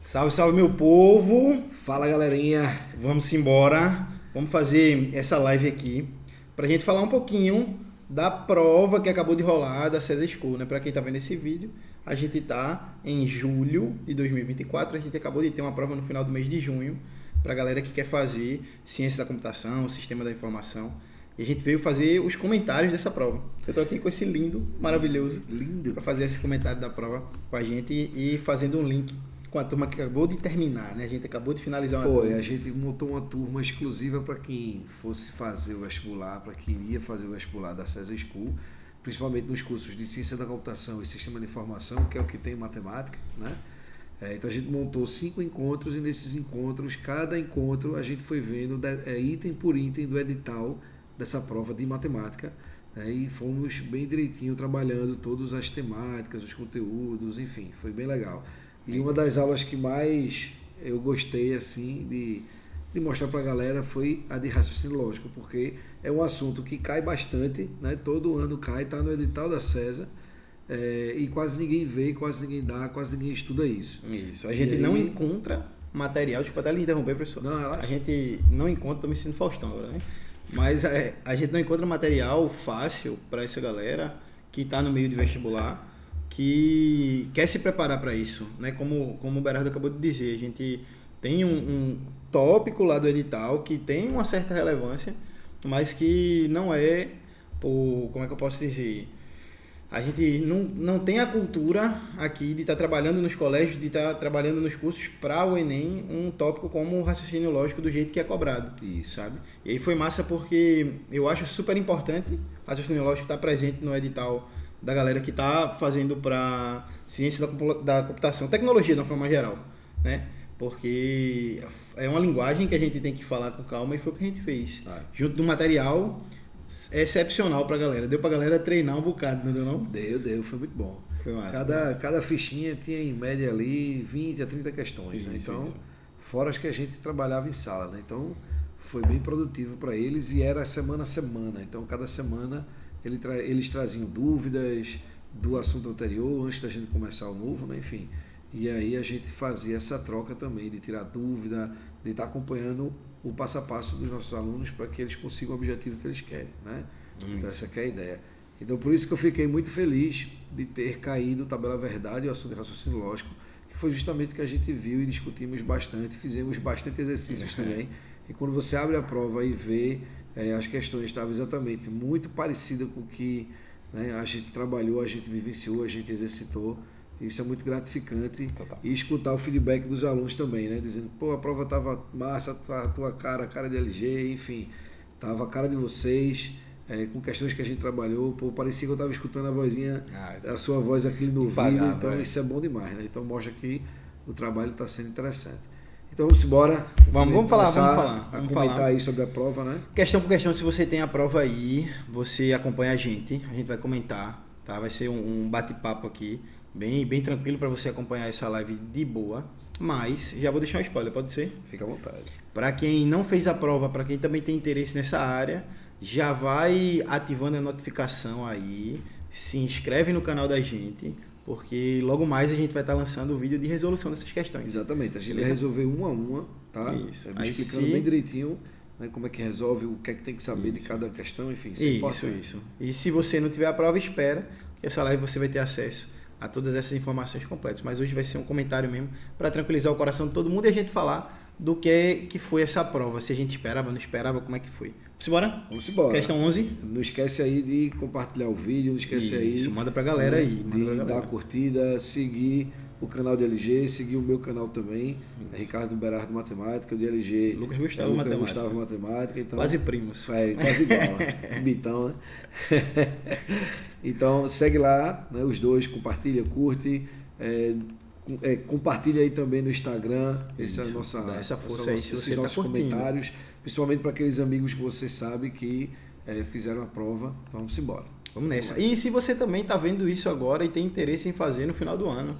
Salve, salve, meu povo! Fala, galerinha. Vamos embora. Vamos fazer essa live aqui pra gente falar um pouquinho da prova que acabou de rolar da César School, né? Pra quem tá vendo esse vídeo, a gente tá em julho de 2024, a gente acabou de ter uma prova no final do mês de junho pra galera que quer fazer ciência da computação, sistema da informação. E a gente veio fazer os comentários dessa prova. Eu tô aqui com esse lindo, maravilhoso, Lindo. pra fazer esse comentário da prova com a gente e fazendo um link com a turma que acabou de terminar, né? A gente acabou de finalizar uma Foi, turma. a gente montou uma turma exclusiva para quem fosse fazer o vestibular, para quem iria fazer o vestibular da César School, principalmente nos cursos de Ciência da Computação e Sistema de Informação, que é o que tem matemática, né? Então a gente montou 5 encontros e nesses encontros, cada encontro a gente foi vendo item por item do edital dessa prova de matemática, né? E fomos bem direitinho trabalhando todas as temáticas, os conteúdos, enfim, foi bem legal. E uma das aulas que mais eu gostei assim de mostrar para a galera foi a de raciocínio lógico, porque é um assunto que cai bastante, né? Todo ano cai, está no edital da César, e quase ninguém vê, quase ninguém dá, quase ninguém estuda isso. Isso. A gente não encontra material, tipo, até lhe interromper, professor. Não, relaxa. A gente não encontra, tô me sentindo Faustão agora, né? Mas a gente não encontra material fácil para essa galera que está no meio de vestibular, que quer se preparar para isso, né? Como o Berardo acabou de dizer, a gente tem um tópico lá do edital que tem uma certa relevância, mas que não é, como é que eu posso dizer? A gente não tem a cultura aqui de estar trabalhando nos colégios, de estar trabalhando nos cursos para o Enem um tópico como o raciocínio lógico do jeito que é cobrado. Isso. Sabe? E aí foi massa porque eu acho super importante o raciocínio lógico estar presente no edital da galera que está fazendo para ciência da computação, tecnologia de uma forma geral, né? Porque é uma linguagem que a gente tem que falar com calma e foi o que a gente fez. Junto do material excepcional pra galera. Deu pra galera treinar um bocado, não deu não? Deu, foi muito bom. Foi massa. Cada fichinha tinha em média ali 20 a 30 questões, né? Então, fora as que a gente trabalhava em sala, né? Então, foi bem produtivo para eles e era semana a semana. Então, cada semana eles traziam dúvidas do assunto anterior, antes da gente começar o novo, né? Enfim. E aí a gente fazia essa troca também, de tirar dúvida, de estar acompanhando o passo a passo dos nossos alunos para que eles consigam o objetivo que eles querem, né? Então essa que é a ideia. Então por isso que eu fiquei muito feliz de ter caído Tabela Verdade e o assunto de raciocínio lógico, que foi justamente o que a gente viu e discutimos bastante, fizemos bastante exercícios também. E quando você abre a prova e vê as questões estavam exatamente muito parecidas com o que, né, a gente trabalhou, a gente vivenciou, a gente exercitou. Isso é muito gratificante. Total. E escutar o feedback dos alunos também, né? Dizendo, pô, a prova tava massa, a tua cara, a cara de LG, enfim, tava a cara de vocês, com questões que a gente trabalhou, pô, parecia que eu tava escutando a vozinha, a sua voz aqui no ouvido, então isso é bom demais, né? Então mostra que o trabalho está sendo interessante. Então vamos embora. Vamos falar. Vamos comentar aí sobre a prova, né? Questão por questão, se você tem a prova aí, você acompanha a gente vai comentar, tá? Vai ser um bate-papo aqui. Bem tranquilo para você acompanhar essa live de boa, mas já vou deixar um spoiler, pode ser? Fica à vontade. Para quem não fez a prova, para quem também tem interesse nessa área, já vai ativando a notificação aí, se inscreve no canal da gente, porque logo mais a gente vai estar lançando o vídeo de resolução dessas questões. Exatamente, a gente vai resolver uma a uma, tá? Isso. Aí explicando bem direitinho, né, como é que resolve, o que é que tem que saber de cada questão, enfim. Isso. E se você não tiver a prova, espera, que essa live você vai ter acesso a todas essas informações completas. Mas hoje vai ser um comentário mesmo para tranquilizar o coração de todo mundo e a gente falar do que foi essa prova. Se a gente esperava, não esperava, como é que foi. Vamos embora? Vamos embora. Questão 11. Não esquece aí de compartilhar o vídeo, não esquece aí... Isso, manda pra galera aí. De dar a curtida, seguir o canal de LG, seguir o meu canal também. Ricardo Berardo Matemática, o de LG... Lucas Gustavo Matemática. Então, quase primos. Quase igual. Bitão, né? Então segue lá, né, os dois, compartilha, curte, compartilha aí também no Instagram, essa força aí, se você esses nossos comentários, principalmente para aqueles amigos que você sabe que fizeram a prova. Então vamos embora. Vamos nessa. E se você também está vendo isso agora e tem interesse em fazer no final do ano,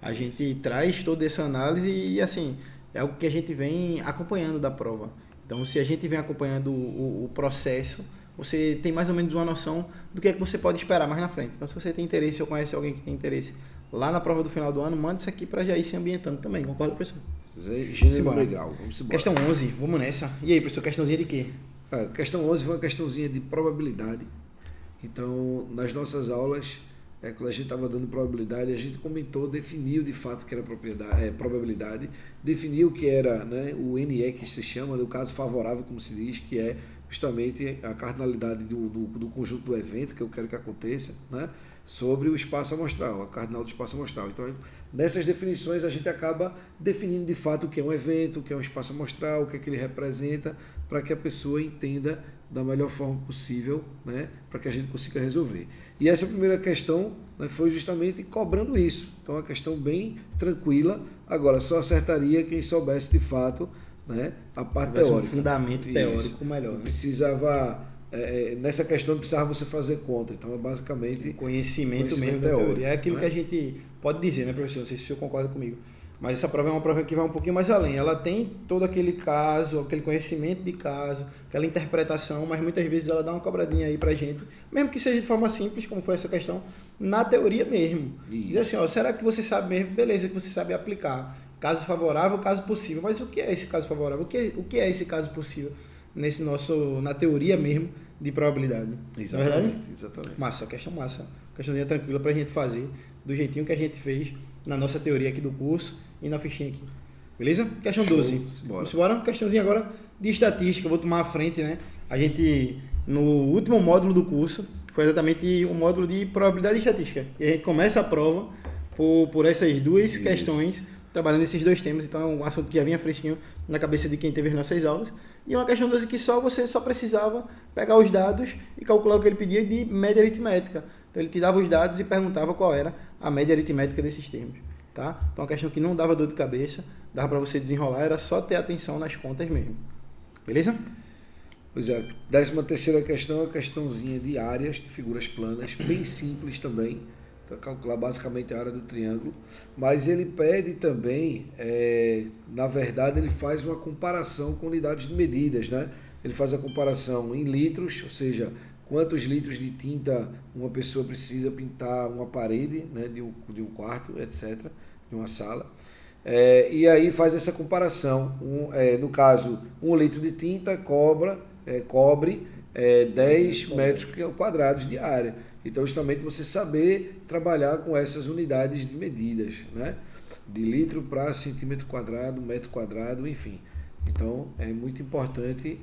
a gente traz toda essa análise e assim, é algo que a gente vem acompanhando da prova. Então se a gente vem acompanhando o processo, você tem mais ou menos uma noção do que é que você pode esperar mais na frente. Então se você tem interesse ou conhece alguém que tem interesse, lá na prova do final do ano, manda isso aqui para já ir se ambientando também. Concorda, professor? Gênero legal, vamos embora. Questão 11, vamos nessa. E aí, professor, questãozinha de quê? Questão 11 foi uma questãozinha de probabilidade. Então, nas nossas aulas, quando a gente estava dando probabilidade, a gente comentou, definiu de fato o que era probabilidade, definiu o que era, né, o NE, que se chama, do caso favorável, como se diz, que é justamente a cardinalidade do conjunto do evento que eu quero que aconteça, né, sobre o espaço amostral, a cardinal do espaço amostral. Então, nessas definições, a gente acaba definindo de fato o que é um evento, o que é um espaço amostral, o que é que ele representa, para que a pessoa entenda da melhor forma possível, né, para que a gente consiga resolver. E essa primeira questão, né, foi justamente cobrando isso. Então, uma questão bem tranquila. Agora, só acertaria quem soubesse de fato, né, a parte teórica. Um fundamento teórico isso. Melhor. Né? Precisava, nessa questão não precisava você fazer conta. Então, é basicamente conhecimento mesmo teórico. É aquilo, né, que a gente pode dizer, né, professor? Não sei se o senhor concorda comigo. Mas essa prova é uma prova que vai um pouquinho mais além. Ela tem todo aquele caso, aquele conhecimento de caso, aquela interpretação, mas muitas vezes ela dá uma cobradinha aí pra gente, mesmo que seja de forma simples, como foi essa questão, na teoria mesmo. Isso. Dizer assim, ó, será que você sabe mesmo? Beleza, que você sabe aplicar. Caso favorável, caso possível. Mas o que é esse caso favorável? O que é esse caso possível na teoria mesmo de probabilidade? Exatamente, não é verdade? Exatamente. Massa, questão massa. Questãozinha tranquila pra gente fazer, do jeitinho que a gente fez na nossa teoria aqui do curso e na fichinha aqui. Beleza? Questão 12. Vamos embora. Questãozinha agora de estatística. Eu vou tomar a frente, né? A gente, no último módulo do curso, foi exatamente o módulo de probabilidade e estatística. E a gente começa a prova por essas duas questões, trabalhando esses dois temas. Então é um assunto que já vinha fresquinho na cabeça de quem teve as nossas aulas. E uma questão 12 que você só precisava pegar os dados e calcular o que ele pedia de média aritmética. Então ele te dava os dados e perguntava qual era a média aritmética desses termos. Tá? Então uma questão que não dava dor de cabeça, dava para você desenrolar, era só ter atenção nas contas mesmo. Beleza? Pois é, 13ª questão é uma questãozinha de áreas, de figuras planas, bem simples também, para calcular basicamente a área do triângulo, mas ele pede também, na verdade, ele faz uma comparação com unidades de medidas, né? Ele faz a comparação em litros, ou seja, quantos litros de tinta uma pessoa precisa pintar uma parede, né, de um quarto, etc., de uma sala. E aí faz essa comparação. No caso, 1 litro de tinta cobre 10 metros quadrados de área. Então, justamente você saber trabalhar com essas unidades de medidas, né? De litro para centímetro quadrado, metro quadrado, enfim. Então, é muito importante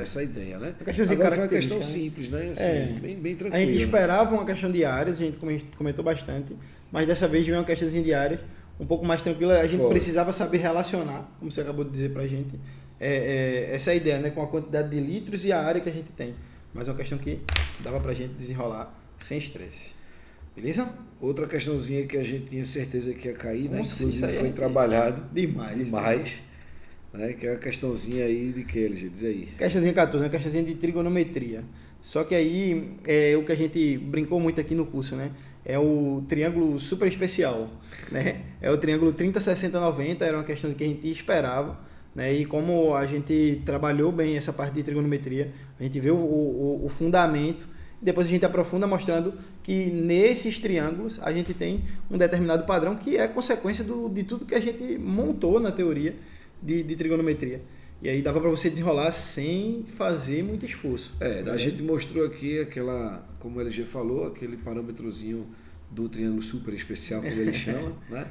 essa ideia, né? Agora foi uma questão simples, né? Assim, bem tranquila. A gente esperava uma questão de áreas, a gente comentou bastante, mas dessa vez veio uma questão de áreas um pouco mais tranquila. A gente precisava saber relacionar, como você acabou de dizer pra gente, essa ideia, né? Com a quantidade de litros e a área que a gente tem. Mas é uma questão que dava pra gente desenrolar sem estresse. Beleza? Outra questãozinha que a gente tinha certeza que ia cair, né? Inclusive foi trabalhado demais. Né? Que é uma questãozinha aí de que, LG? Diz aí. Questãozinha 14, uma questãozinha de trigonometria. Só que aí o que a gente brincou muito aqui no curso, né? É o triângulo super especial, né? É o triângulo 30, 60, 90, era uma questão que a gente esperava, né? E como a gente trabalhou bem essa parte de trigonometria, a gente vê o fundamento, e depois a gente aprofunda mostrando que nesses triângulos a gente tem um determinado padrão que é consequência de tudo que a gente montou na teoria de trigonometria. E aí dava para você desenrolar sem fazer muito esforço. A gente mostrou aqui como o LG falou, aquele parâmetrozinho do triângulo super especial, como ele chama, né?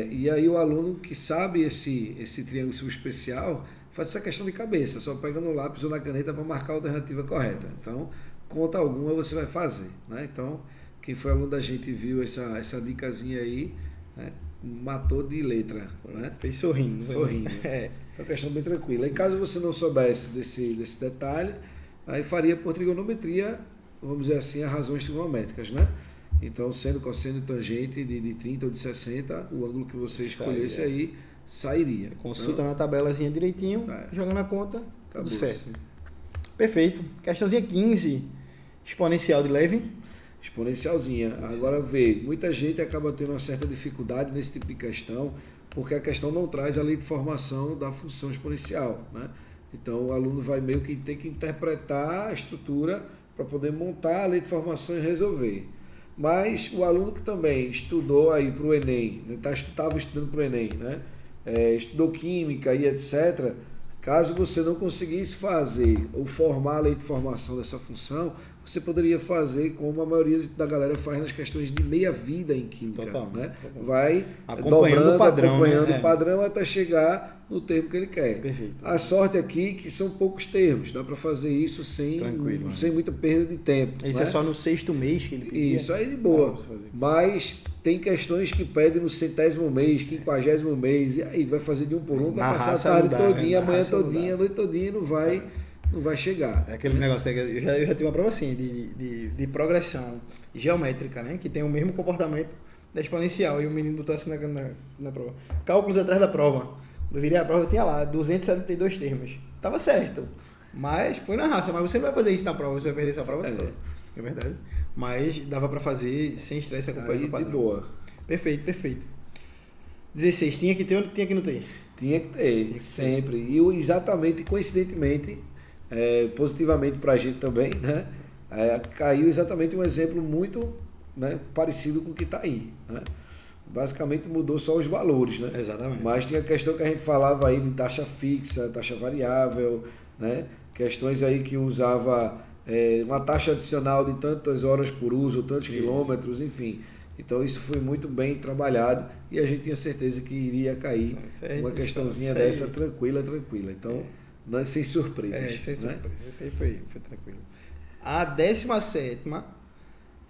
E aí o aluno que sabe esse triângulo super especial faz essa questão de cabeça, só pega no lápis ou na caneta para marcar a alternativa correta. Então, conta alguma você vai fazer, né? Então, quem foi aluno da gente viu essa dicasinha aí, né? Matou de letra, né? Fez sorrindo. Então, questão bem tranquila. Em caso você não soubesse desse detalhe, aí faria por trigonometria, vamos dizer assim, as razões trigonométricas, né? Então, sendo cosseno e tangente de 30 ou de 60, o ângulo que você escolhesse aí sairia. Consulta na tabelazinha direitinho, joga na conta, tudo certo. Perfeito. Questãozinha 15, exponencial de Levin. Exponencialzinha. Agora muita gente acaba tendo uma certa dificuldade nesse tipo de questão, porque a questão não traz a lei de formação da função exponencial, né? Então o aluno vai meio que ter que interpretar a estrutura para poder montar a lei de formação e resolver. Mas o aluno que também estudou aí para o Enem, estava estudando para o Enem, né? Estudou química e etc., caso você não conseguisse fazer ou formar a lei de formação dessa função, você poderia fazer como a maioria da galera faz nas questões de meia-vida em química. Total, né? total. Vai Acompanhando o padrão, acompanhando né? o padrão até chegar no termo que ele quer. Perfeito. A sorte aqui é que são poucos termos, dá para fazer isso sem muita perda de tempo. Isso, né? É só no 6º mês que ele pedia. Isso aí de boa. Mas tem questões que pedem no 100º mês, 50º mês, e aí vai fazer de um por um, vai passar a tarde todinha, a manhã todinha, a noite todinha, não vai chegar. É aquele negócio, eu já tive uma prova assim, de progressão geométrica, né? Que tem o mesmo comportamento da exponencial, e o menino botou assim na prova. Cálculos atrás da prova. Eu virei a prova, tinha lá 272 termos. Tava certo, mas foi na raça. Mas você não vai fazer isso na prova, você vai perder sua prova toda. É verdade. Mas dava pra fazer sem estresse, acompanhando o padrão. De boa. Perfeito. 16, tinha que ter ou tinha que não ter? Tinha que ter, sempre. E exatamente, coincidentemente, positivamente pra gente também, né? Caiu exatamente um exemplo muito, né, parecido com o que está aí, né? Basicamente mudou só os valores, né? Exatamente. Mas tinha a questão que a gente falava aí de taxa fixa, taxa variável, né? Questões aí que usava uma taxa adicional de tantas horas por uso, tantos quilômetros, enfim. Então isso foi muito bem trabalhado e a gente tinha certeza que iria cair uma questãozinha dessa tranquila. Então, sem surpresas. Sem surpresa. Esse aí foi tranquilo. A 17ª,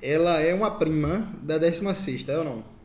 ela é uma prima da 16ª, é ou não?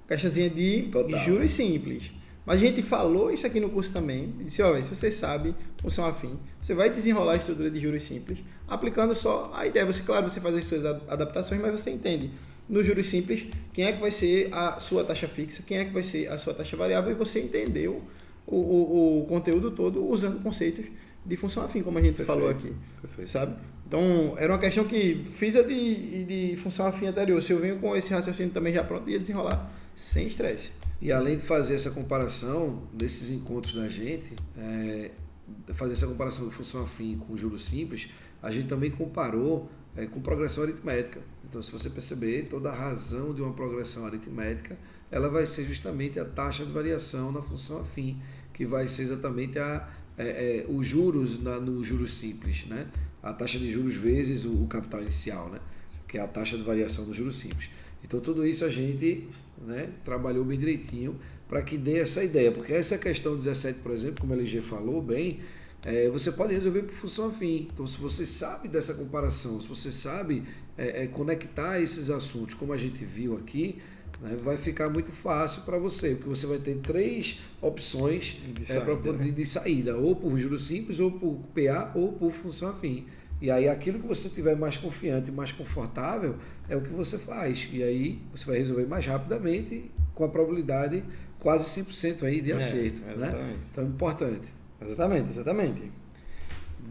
Questãozinha de juros simples. Mas a gente falou isso aqui no curso também. Disse, se você sabe função afim, você vai desenrolar a estrutura de juros simples, aplicando só a ideia. Você faz as suas adaptações, mas você entende nos juros simples quem é que vai ser a sua taxa fixa, quem é que vai ser a sua taxa variável, e você entendeu o conteúdo todo usando conceitos de função afim, como a gente falou aqui. Perfeito. Sabe? Então, era uma questão que fiz a de função afim anterior. Se eu venho com esse raciocínio também já pronto, ia desenrolar sem estresse. E além de fazer essa comparação desses encontros da gente, fazer essa comparação de função afim com juros simples, a gente também comparou com progressão aritmética. Então, se você perceber, toda a razão de uma progressão aritmética, ela vai ser justamente a taxa de variação na função afim, que vai ser exatamente os juros no juros simples, né? A taxa de juros vezes o capital inicial, né? Que é a taxa de variação do juros simples. Então, tudo isso a gente, né, trabalhou bem direitinho para que dê essa ideia. Porque essa questão 17, por exemplo, como a LG falou bem, você pode resolver por função afim. Então, se você sabe dessa comparação, se você sabe conectar esses assuntos, como a gente viu aqui, né, vai ficar muito fácil para você, porque você vai ter 3 opções de saída, ou por juros simples, ou por PA, ou por função afim. E aí aquilo que você tiver mais confiante, mais confortável, é o que você faz. E aí você vai resolver mais rapidamente, com a probabilidade quase 100% aí de acerto. Né? Então é importante. Exatamente.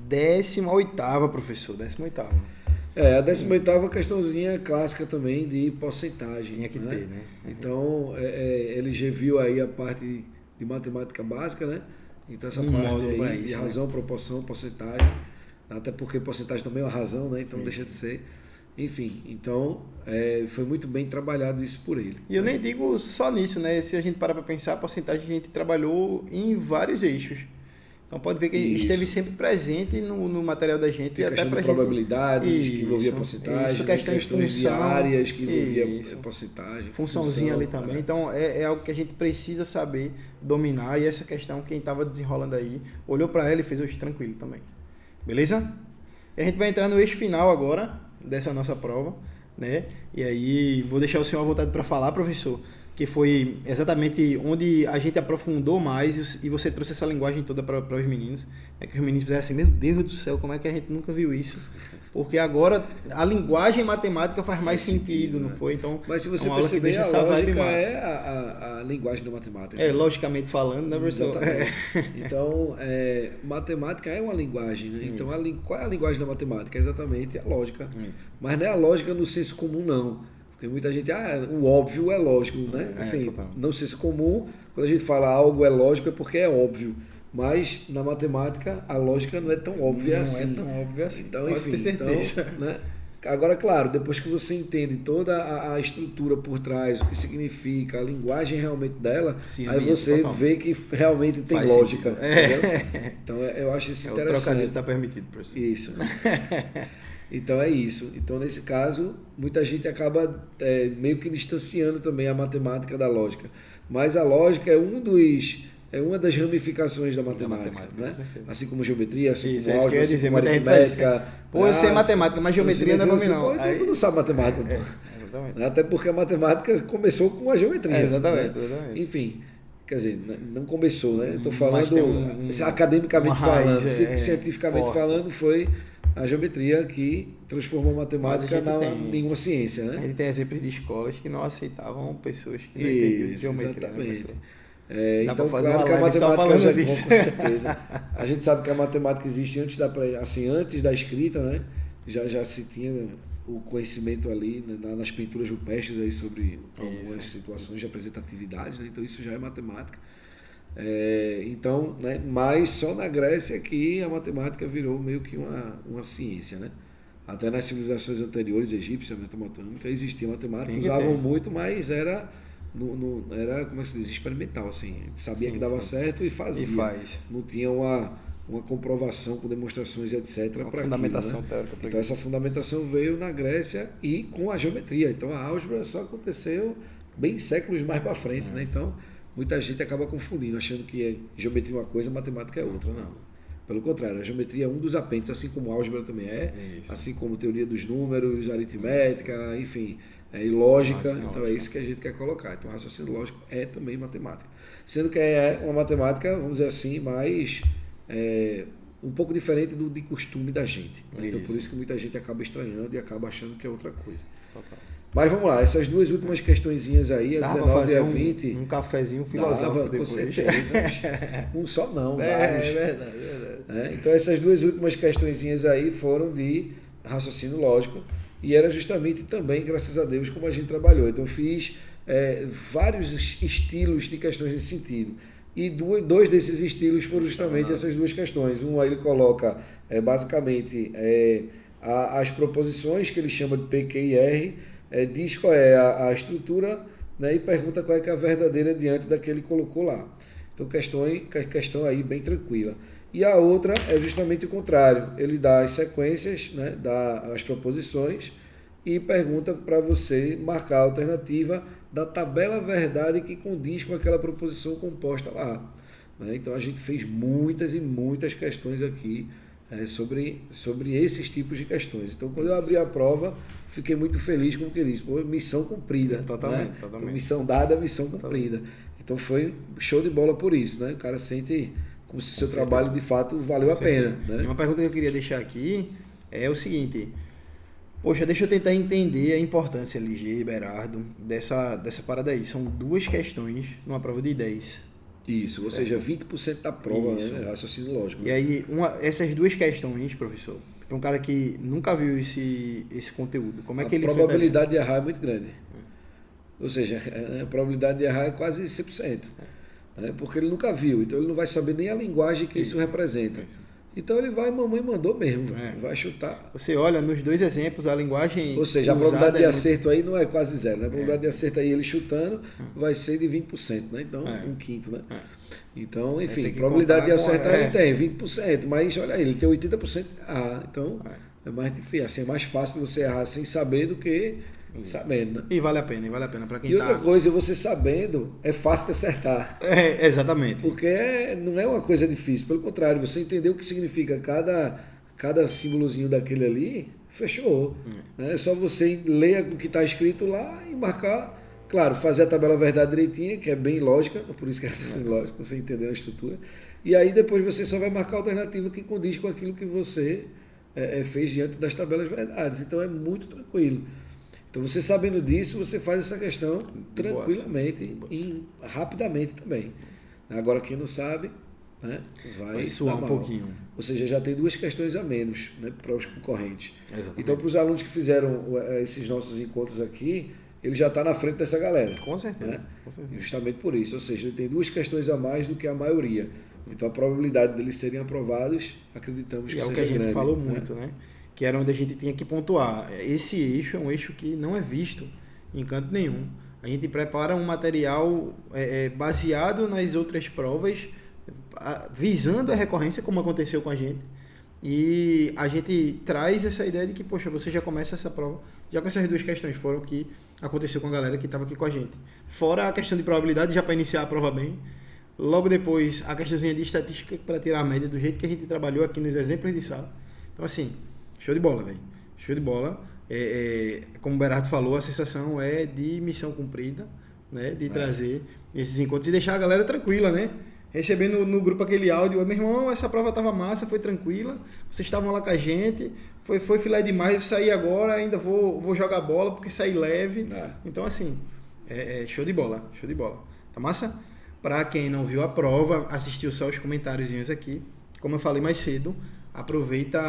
18ª, professor, 18ª. A 18ª questãozinha clássica também de porcentagem. Tinha que ter, né? Então, LG viu aí a parte de matemática básica, né? Então essa parte aí de razão, proporção, porcentagem, até porque porcentagem também é uma razão, né? Então deixa de ser. Enfim, então foi muito bem trabalhado isso por ele. E eu nem digo só nisso, né? Se a gente parar para pensar, a porcentagem a gente trabalhou em vários eixos. Então pode ver que esteve sempre presente no material da gente. Tem e questão até de probabilidades que envolvia porcentagem, questões de áreas que envolvia porcentagem. Funçãozinha ali também. Então é algo que a gente precisa saber dominar, e essa questão quem estava desenrolando aí olhou para ela e fez hoje tranquilo também. Beleza? E a gente vai entrar no eixo final agora dessa nossa prova, né? E aí vou deixar o senhor à vontade para falar, professor, que foi exatamente onde a gente aprofundou mais e você trouxe essa linguagem toda para os meninos. Que os meninos fizeram assim, meu Deus do céu, como é que a gente nunca viu isso? Porque agora a linguagem matemática faz mais sentido, não foi? Então, mas se você perceber, a lógica a linguagem da matemática. Logicamente falando, né, professor? Então, matemática é uma linguagem, né? Então, qual é a linguagem da matemática? É exatamente a lógica. Mas não é a lógica no senso comum, não. Porque muita gente, o óbvio é lógico, né? Assim, no senso comum, quando a gente fala algo é lógico é porque é óbvio. Mas na matemática a lógica não é tão óbvia assim. Não é tão óbvia assim. Então, enfim, né? Agora, claro, depois que você entende toda a estrutura por trás, o que significa, a linguagem realmente dela, Sim, aí você vê que realmente tem faz lógica. É. Então, eu acho isso O interessante. trocadilho está permitido, professor. Isso. Então, é isso. Então, nesse caso, muita gente acaba meio que distanciando também a matemática da lógica. Mas a lógica é uma das ramificações da matemática, né? Assim como geometria, assim como álgebra, assim como aritmética. Pô, eu sei matemática, mas geometria não é pra mim, não. Então, tu não sabe matemática. Exatamente. Até porque a matemática começou com a geometria. Exatamente, né? exatamente. Enfim, quer dizer, não começou, né? Estou falando academicamente raiz, falando, cientificamente forte. falando, foi a geometria que transformou a matemática em uma ciência, né? A gente tem exemplos de escolas que não aceitavam pessoas que não entendiam de geometria. Exatamente. Então, claro que a matemática com certeza. A gente sabe que a matemática existe antes da escrita, né? Já se tinha o conhecimento ali, né, nas pinturas rupestres aí sobre algumas situações de representatividade, né? Então isso já é matemática. Então, né, mas só na Grécia que a matemática virou meio que uma ciência, né? Até nas civilizações anteriores, egípcia, mesopotâmica, existia matemática, usavam muito, mas era como é que se diz, experimental, assim. A gente sabia que dava certo e fazia. Não tinha uma comprovação com demonstrações e etc. para fundamentação aquilo, né? teórica. Então essa fundamentação veio na Grécia e com a geometria. Então a álgebra só aconteceu bem séculos mais para frente, né? Então muita gente acaba confundindo, achando que geometria é uma coisa, matemática é outra. Não. Pelo contrário, a geometria é um dos apêndices, assim como a álgebra também assim como teoria dos números, aritmética, enfim, e lógica. Então é isso que a gente quer colocar. Então raciocínio lógico é também matemática. Sendo que é uma matemática, vamos dizer assim, mais um pouco diferente de costume da gente. Né? Então por isso que muita gente acaba estranhando e acaba achando que é outra coisa. Total. Mas vamos lá, essas duas últimas questõezinhas aí, a 19 e a 20. Um cafezinho filosófico depois. Com certeza. Um só não, vários. É verdade. Então essas duas últimas questõezinhas aí foram de raciocínio lógico e era justamente também, graças a Deus, como a gente trabalhou. Então fiz vários estilos de questões nesse sentido. E dois desses estilos foram justamente essas duas questões. Um aí ele coloca basicamente as proposições que ele chama de P, Q e R, diz qual é a estrutura, né, e pergunta qual é que é a verdadeira diante da que ele colocou lá. Então questão aí bem tranquila. E a outra é justamente o contrário. Ele dá as sequências, né, dá as proposições e pergunta para você marcar a alternativa da tabela verdade que condiz com aquela proposição composta lá. Né? Então a gente fez muitas e muitas questões aqui sobre esses tipos de questões. Então quando eu abri a prova, fiquei muito feliz com o que ele disse. Pô, missão cumprida. Totalmente. Então, missão dada, missão cumprida. Então foi show de bola por isso. Né? O cara sente como se o seu trabalho de fato valeu a pena. Né? E uma pergunta que eu queria deixar aqui é o seguinte: poxa, deixa eu tentar entender a importância, LG, Berardo, dessa parada aí. São duas questões numa prova de 10. Isso, ou seja, 20% da prova, né? Raciocínio lógico. E aí, essas duas questões, professor, para um cara que nunca viu esse conteúdo, como é que ele A probabilidade de errar é muito grande. Ou seja, a probabilidade de errar é quase 100%. Né? Porque ele nunca viu, então ele não vai saber nem a linguagem que isso representa. Então ele vai, mamãe mandou mesmo, vai chutar. Você olha nos dois exemplos, a linguagem. Ou seja, a probabilidade de acerto aí não é quase zero, né? A probabilidade de acerto aí ele chutando vai ser de 20%, né? Então, um quinto, né? Então, enfim, probabilidade de acertar ele tem 20%, mas olha aí, ele tem 80% de errar. Então, é mais difícil, assim, é mais fácil você errar sem saber do que sabendo, né? E vale a pena para quem tá. E outra coisa, você sabendo, é fácil de acertar. Exatamente. Porque não é uma coisa difícil, pelo contrário, você entender o que significa cada símbolozinho daquele ali, fechou. É só você ler o que está escrito lá e marcar. Claro, fazer a tabela verdade direitinha, que é bem lógica, por isso que é raciocínio lógico, você entender a estrutura. E aí depois você só vai marcar a alternativa que condiz com aquilo que você fez diante das tabelas verdades. Então é muito tranquilo. Então você sabendo disso, você faz essa questão tranquilamente e rapidamente também. Agora quem não sabe, né, vai suar um pouquinho. Ou seja, já tem duas questões a menos, né, para os concorrentes. Exatamente. Então para os alunos que fizeram esses nossos encontros aqui, ele já está na frente dessa galera. Com certeza. Né? Justamente por isso. Ou seja, ele tem duas questões a mais do que a maioria. Então a probabilidade deles serem aprovados, acreditamos que seja grande. É o que a gente falou muito, né? que era onde a gente tinha que pontuar. Esse eixo é um eixo que não é visto em canto nenhum. A gente prepara um material baseado nas outras provas, visando a recorrência, como aconteceu com a gente. E a gente traz essa ideia de que, poxa, você já começa essa prova, já com essas duas questões foram o que aconteceu com a galera que estava aqui com a gente. Fora a questão de probabilidade, já para iniciar a prova bem. Logo depois, a questãozinha de estatística para tirar a média do jeito que a gente trabalhou aqui nos exemplos de sala. Então, assim, show de bola, velho. Show de bola. Como o Berardo falou, a sensação é de missão cumprida, né? De trazer esses encontros e deixar a galera tranquila, né? Recebendo no grupo aquele áudio, meu irmão, essa prova estava massa, foi tranquila, vocês estavam lá com a gente, foi filé demais, eu saí agora, ainda vou jogar bola porque saí leve. Então, assim, show de bola, show de bola. Tá massa? Para quem não viu a prova, assistiu só os comentáriozinhos aqui, como eu falei mais cedo, aproveita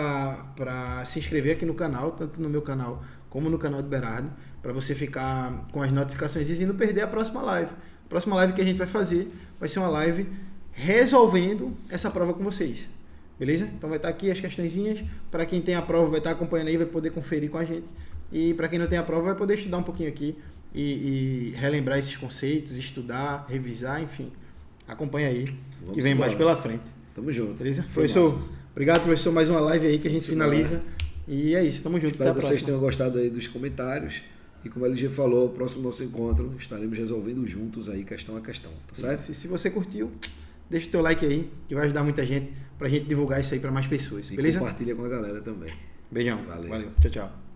para se inscrever aqui no canal, tanto no meu canal como no canal do Berardo, para você ficar com as notificações e não perder a próxima live. A próxima live que a gente vai fazer vai ser uma live resolvendo essa prova com vocês. Beleza? Então vai estar aqui as questõezinhas. Para quem tem a prova vai estar acompanhando aí, vai poder conferir com a gente. E para quem não tem a prova vai poder estudar um pouquinho aqui e relembrar esses conceitos, estudar, revisar, enfim. Acompanha aí, que vem mais pela frente. Tamo junto. Beleza? Professor, obrigado, professor. Mais uma live aí que a gente finaliza. E é isso, tamo junto. Espero que vocês tenham gostado aí dos comentários. E como a LG falou, o próximo nosso encontro estaremos resolvendo juntos aí, questão a questão. Tá certo? E se você curtiu, deixa o teu like aí, que vai ajudar muita gente pra gente divulgar isso aí pra mais pessoas. E beleza? Compartilha com a galera também. Beijão. Valeu. Tchau, tchau.